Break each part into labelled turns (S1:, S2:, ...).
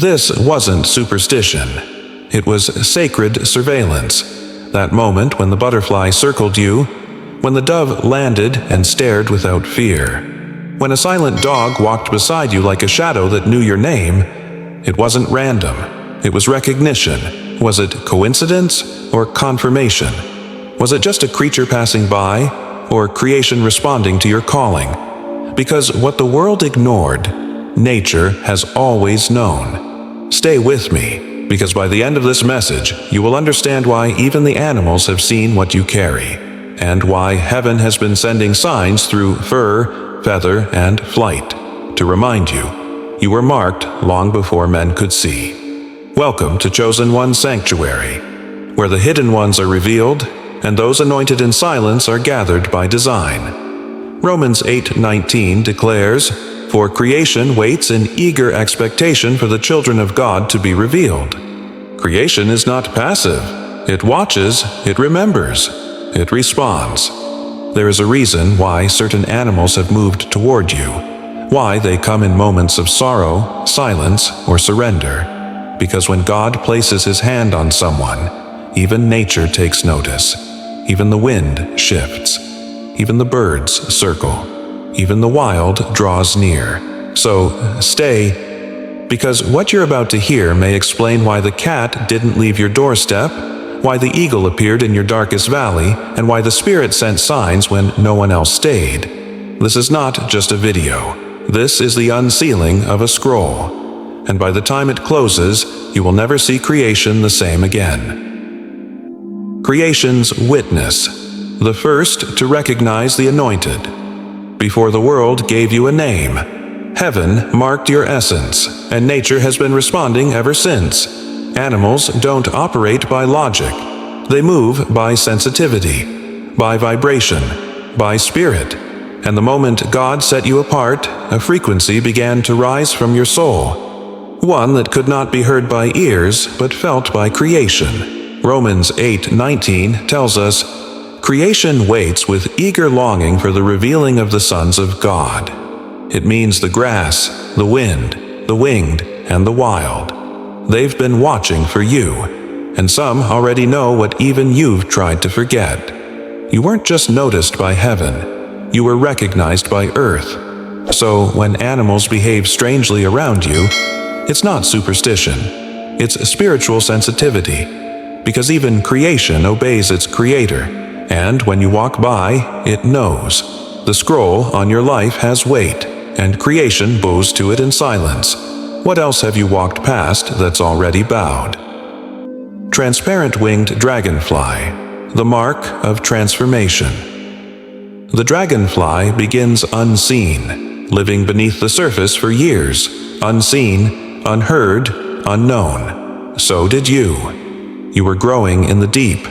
S1: This wasn't superstition. It was sacred surveillance. That moment when the butterfly circled you, when the dove landed and stared without fear, when a silent dog walked beside you like a shadow that knew your name. It wasn't random. It was recognition. Was it coincidence or confirmation? Was it just a creature passing by, or creation responding to your calling? Because what the world ignored, nature has always known. Stay with me, because by the end of this message, you will understand why even the animals have seen what you carry, and why heaven has been sending signs through fur, feather, and flight to remind you, you were marked long before men could see. Welcome to Chosen One Sanctuary, where the hidden ones are revealed, and those anointed in silence are gathered by design. Romans 8:19 declares, "For creation waits in eager expectation for the children of God to be revealed." Creation is not passive. It watches, it remembers, it responds. There is a reason why certain animals have moved toward you, why they come in moments of sorrow, silence, or surrender. Because when God places His hand on someone, even nature takes notice. Even the wind shifts. Even the birds circle. Even the wild draws near. So, stay, because what you're about to hear may explain why the cat didn't leave your doorstep, why the eagle appeared in your darkest valley, and why the Spirit sent signs when no one else stayed. This is not just a video. This is the unsealing of a scroll. And by the time it closes, you will never see creation the same again. Creation's witness, the first to recognize the anointed. Before the world gave you a name, heaven marked your essence, and nature has been responding ever since. Animals don't operate by logic. They move by sensitivity, by vibration, by spirit. And the moment God set you apart, a frequency began to rise from your soul. One that could not be heard by ears, but felt by creation. Romans 8:19 tells us, "Creation waits with eager longing for the revealing of the sons of God." It means the grass, the wind, the winged, and the wild. They've been watching for you, and some already know what even you've tried to forget. You weren't just noticed by heaven, you were recognized by earth. So when animals behave strangely around you, it's not superstition, it's spiritual sensitivity. Because even creation obeys its creator, and when you walk by, it knows. The scroll on your life has weight, and creation bows to it in silence. What else have you walked past that's already bowed? Transparent winged dragonfly, the mark of transformation. The dragonfly begins unseen, living beneath the surface for years, unseen, unheard, unknown. So did you. You were growing in the deep,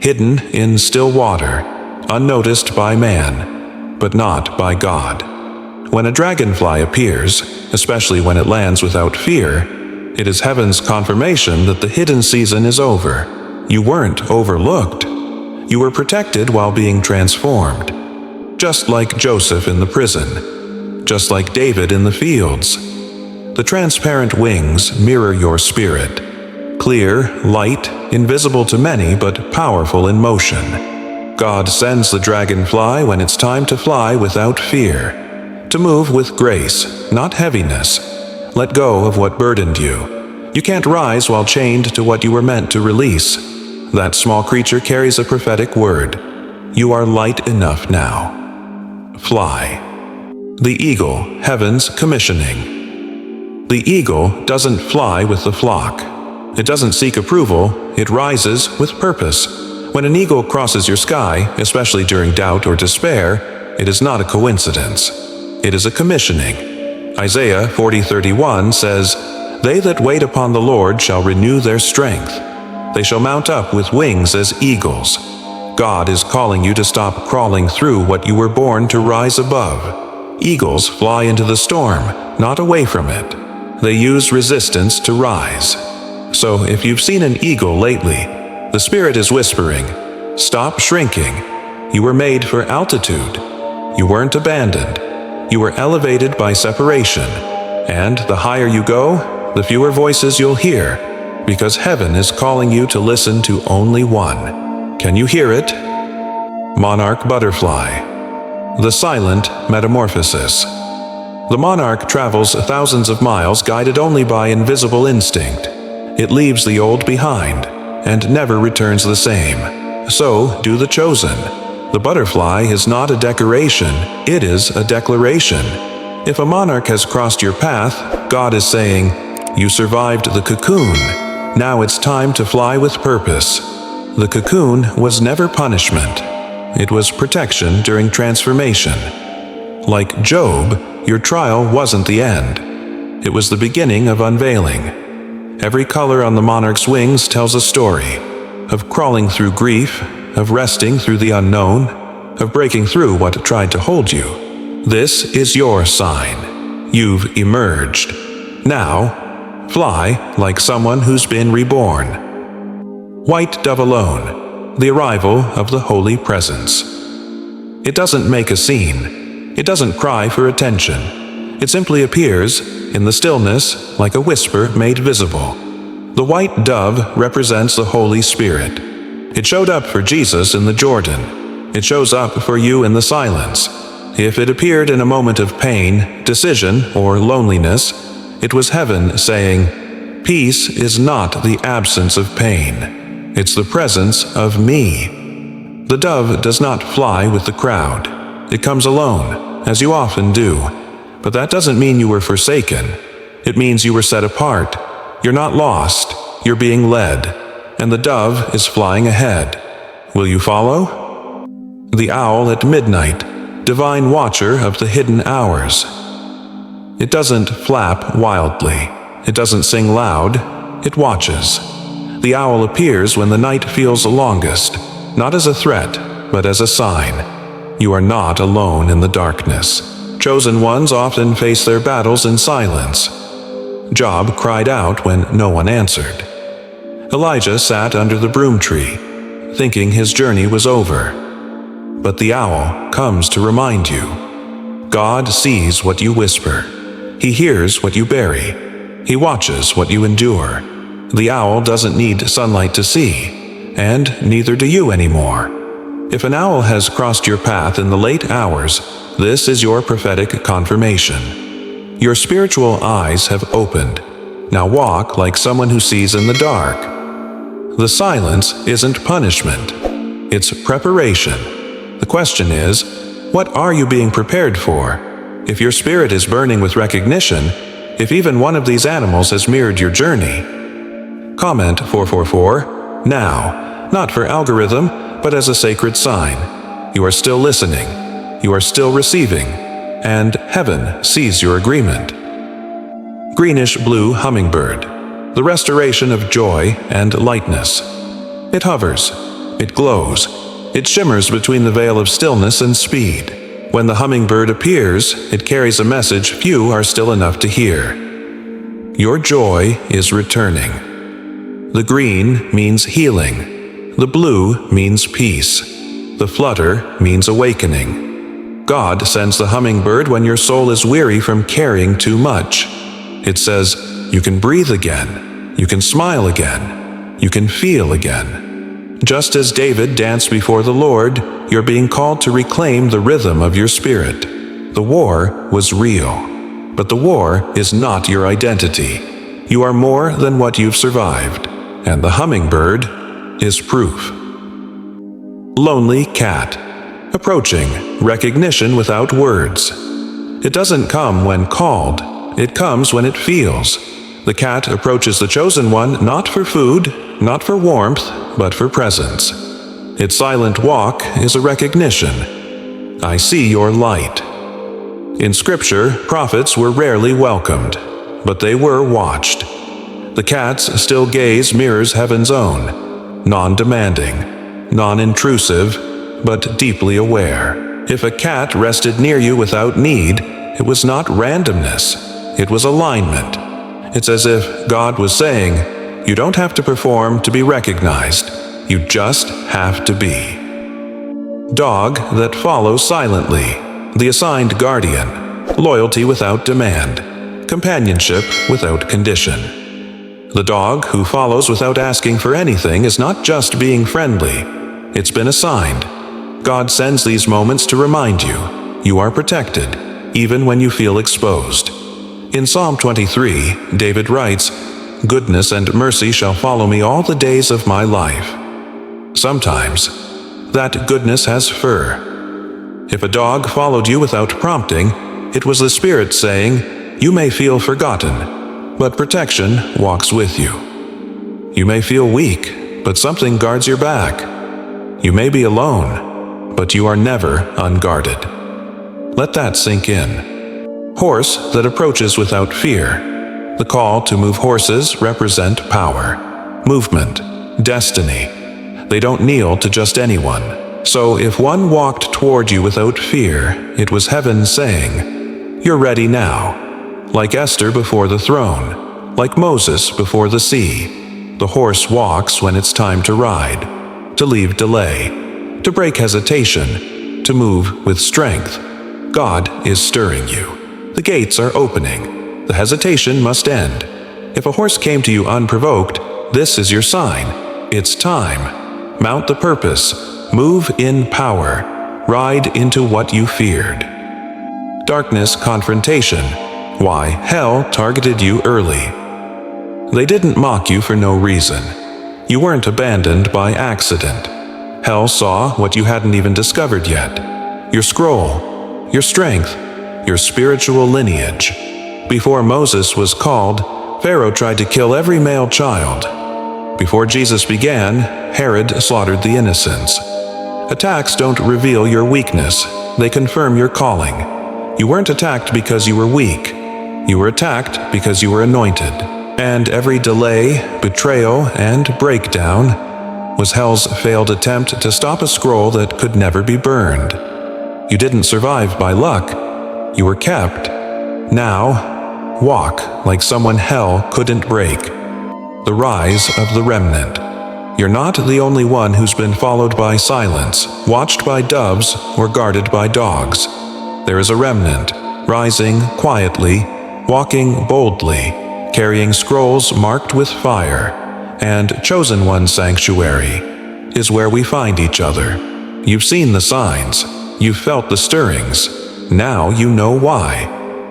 S1: hidden in still water, unnoticed by man, but not by God. When a dragonfly appears, especially when it lands without fear, it is heaven's confirmation that the hidden season is over. You weren't overlooked. You were protected while being transformed. Just like Joseph in the prison, just like David in the fields. The transparent wings mirror your spirit. Clear, light, invisible to many, but powerful in motion. God sends the dragonfly when it's time to fly without fear. To move with grace, not heaviness. Let go of what burdened you. You can't rise while chained to what you were meant to release. That small creature carries a prophetic word. You are light enough now. Fly. The eagle, heaven's commissioning. The eagle doesn't fly with the flock. It doesn't seek approval, it rises with purpose. When an eagle crosses your sky, especially during doubt or despair, it is not a coincidence. It is a commissioning. Isaiah 40:31 says, "They that wait upon the Lord shall renew their strength. They shall mount up with wings as eagles." God is calling you to stop crawling through what you were born to rise above. Eagles fly into the storm, not away from it. They use resistance to rise. So if you've seen an eagle lately, the Spirit is whispering, stop shrinking. You were made for altitude. You weren't abandoned. You were elevated by separation. And the higher you go, the fewer voices you'll hear, because heaven is calling you to listen to only one. Can you hear it? Monarch butterfly. The silent metamorphosis. The monarch travels thousands of miles guided only by invisible instinct. It leaves the old behind and never returns the same. So do the chosen. The butterfly is not a decoration, it is a declaration. If a monarch has crossed your path, God is saying, "You survived the cocoon. Now it's time to fly with purpose." The cocoon was never punishment. It was protection during transformation. Like Job, your trial wasn't the end. It was the beginning of unveiling. Every color on the monarch's wings tells a story of crawling through grief, of resting through the unknown, of breaking through what tried to hold you. This is your sign. You've emerged. Now, fly like someone who's been reborn. White dove alone, the arrival of the Holy Presence. It doesn't make a scene. It doesn't cry for attention. It simply appears in the stillness like a whisper made visible. The white dove represents the Holy Spirit. It showed up for Jesus in the Jordan. It shows up for you in the silence. If it appeared in a moment of pain, decision, or loneliness, it was heaven saying, "Peace is not the absence of pain. It's the presence of me." The dove does not fly with the crowd. It comes alone, as you often do. But that doesn't mean you were forsaken. It means you were set apart. You're not lost. You're being led. And the dove is flying ahead. Will you follow? The owl at midnight, divine watcher of the hidden hours. It doesn't flap wildly. It doesn't sing loud. It watches. The owl appears when the night feels the longest, not as a threat, but as a sign. You are not alone in the darkness. Chosen ones often face their battles in silence. Job cried out when no one answered. Elijah sat under the broom tree, thinking his journey was over. But the owl comes to remind you. God sees what you whisper. He hears what you bury. He watches what you endure. The owl doesn't need sunlight to see, and neither do you anymore. If an owl has crossed your path in the late hours, this is your prophetic confirmation. Your spiritual eyes have opened. Now walk like someone who sees in the dark. The silence isn't punishment. It's preparation. The question is, what are you being prepared for? If your spirit is burning with recognition, if even one of these animals has mirrored your journey. Comment 444, now, not for algorithm, but as a sacred sign. You are still listening. You are still receiving. And heaven sees your agreement. Greenish-Blue Hummingbird, the restoration of joy and lightness. It hovers. It glows. It shimmers between the veil of stillness and speed. When the hummingbird appears, it carries a message few are still enough to hear. Your joy is returning. The green means healing. The blue means peace. The flutter means awakening. God sends the hummingbird when your soul is weary from carrying too much. It says, you can breathe again. You can smile again. You can feel again. Just as David danced before the Lord, you're being called to reclaim the rhythm of your spirit. The war was real, but the war is not your identity. You are more than what you've survived, and the hummingbird is proof. Lonely cat, approaching recognition without words. It doesn't come when called, it comes when it feels. The cat approaches the chosen one not for food, not for warmth, but for presence. Its silent walk is a recognition. I see your light. In Scripture, prophets were rarely welcomed, but they were watched. The cat's still gaze mirrors heaven's own, non-demanding, non-intrusive, but deeply aware. If a cat rested near you without need, it was not randomness, it was alignment. It's as if God was saying, you don't have to perform to be recognized, you just have to be. Dog that follows silently, the assigned guardian, loyalty without demand, companionship without condition. The dog who follows without asking for anything is not just being friendly. It's been assigned. God sends these moments to remind you are protected, even when you feel exposed. In Psalm 23, David writes, "Goodness and mercy shall follow me all the days of my life." Sometimes, that goodness has fur. If a dog followed you without prompting, it was the Spirit saying, "You may feel forgotten, but protection walks with you." You may feel weak, but something guards your back. You may be alone, but you are never unguarded. Let that sink in. Horse that approaches without fear. The call to move horses represent power, movement, destiny. They don't kneel to just anyone. So if one walked toward you without fear, it was heaven saying, "You're ready now." Like Esther before the throne, like Moses before the sea, the horse walks when it's time to ride, to leave delay, to break hesitation, to move with strength. God is stirring you. The gates are opening. The hesitation must end. If a horse came to you unprovoked, this is your sign. It's time. Mount the purpose. Move in power. Ride into what you feared. Darkness Confrontation. Why hell targeted you early. They didn't mock you for no reason. You weren't abandoned by accident. Hell saw what you hadn't even discovered yet. Your scroll, your strength, your spiritual lineage. Before Moses was called, Pharaoh tried to kill every male child. Before Jesus began, Herod slaughtered the innocents. Attacks don't reveal your weakness, they confirm your calling. You weren't attacked because you were weak. You were attacked because you were anointed. And every delay, betrayal, and breakdown was hell's failed attempt to stop a scroll that could never be burned. You didn't survive by luck. You were kept. Now, walk like someone hell couldn't break. The rise of the remnant. You're not the only one who's been followed by silence, watched by doves, or guarded by dogs. There is a remnant, rising quietly, walking boldly, carrying scrolls marked with fire, and chosen one sanctuary is where we find each other. You've seen the signs, you've felt the stirrings, now you know why.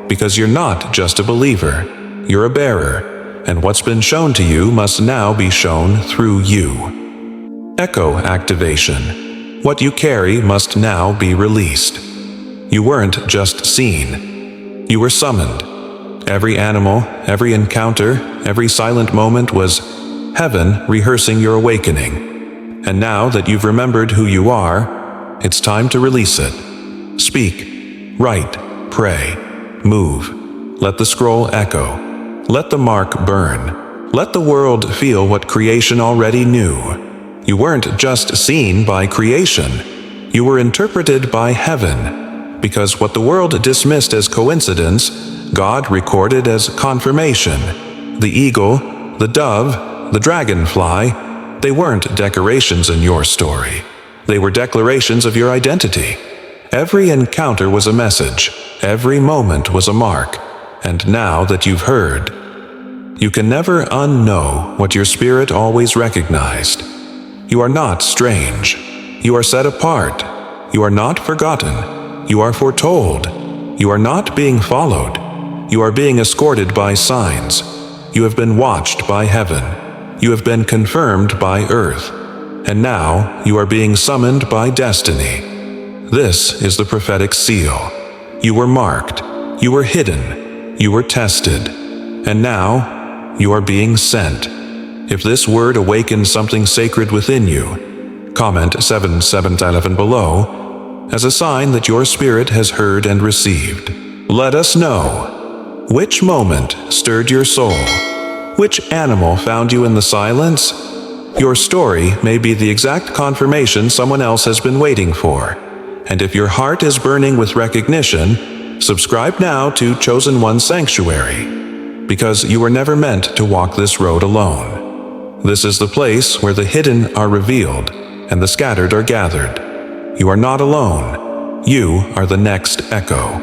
S1: Because you're not just a believer, you're a bearer, and what's been shown to you must now be shown through you. Echo activation. What you carry must now be released. You weren't just seen, you were summoned. Every animal, every encounter, every silent moment was heaven rehearsing your awakening. And now that you've remembered who you are, it's time to release it. Speak, write, pray, move. Let the scroll echo. Let the mark burn. Let the world feel what creation already knew. You weren't just seen by creation. You were interpreted by heaven. Because what the world dismissed as coincidence, God recorded as confirmation. The eagle, the dove, the dragonfly, they weren't decorations in your story. They were declarations of your identity. Every encounter was a message. Every moment was a mark. And now that you've heard, you can never unknow what your spirit always recognized. You are not strange. You are set apart. You are not forgotten. You are foretold. You are not being followed. You are being escorted by signs. You have been watched by heaven. You have been confirmed by earth. And now you are being summoned by destiny. This is the prophetic seal. You were marked. You were hidden. You were tested. And now you are being sent. If this word awakens something sacred within you, comment 7/7/11 below as a sign that your spirit has heard and received. Let us know. Which moment stirred your soul? Which animal found you in the silence? Your story may be the exact confirmation someone else has been waiting for. And if your heart is burning with recognition, subscribe now to Chosen One Sanctuary, because you were never meant to walk this road alone. This is the place where the hidden are revealed and the scattered are gathered. You are not alone. You are the next echo.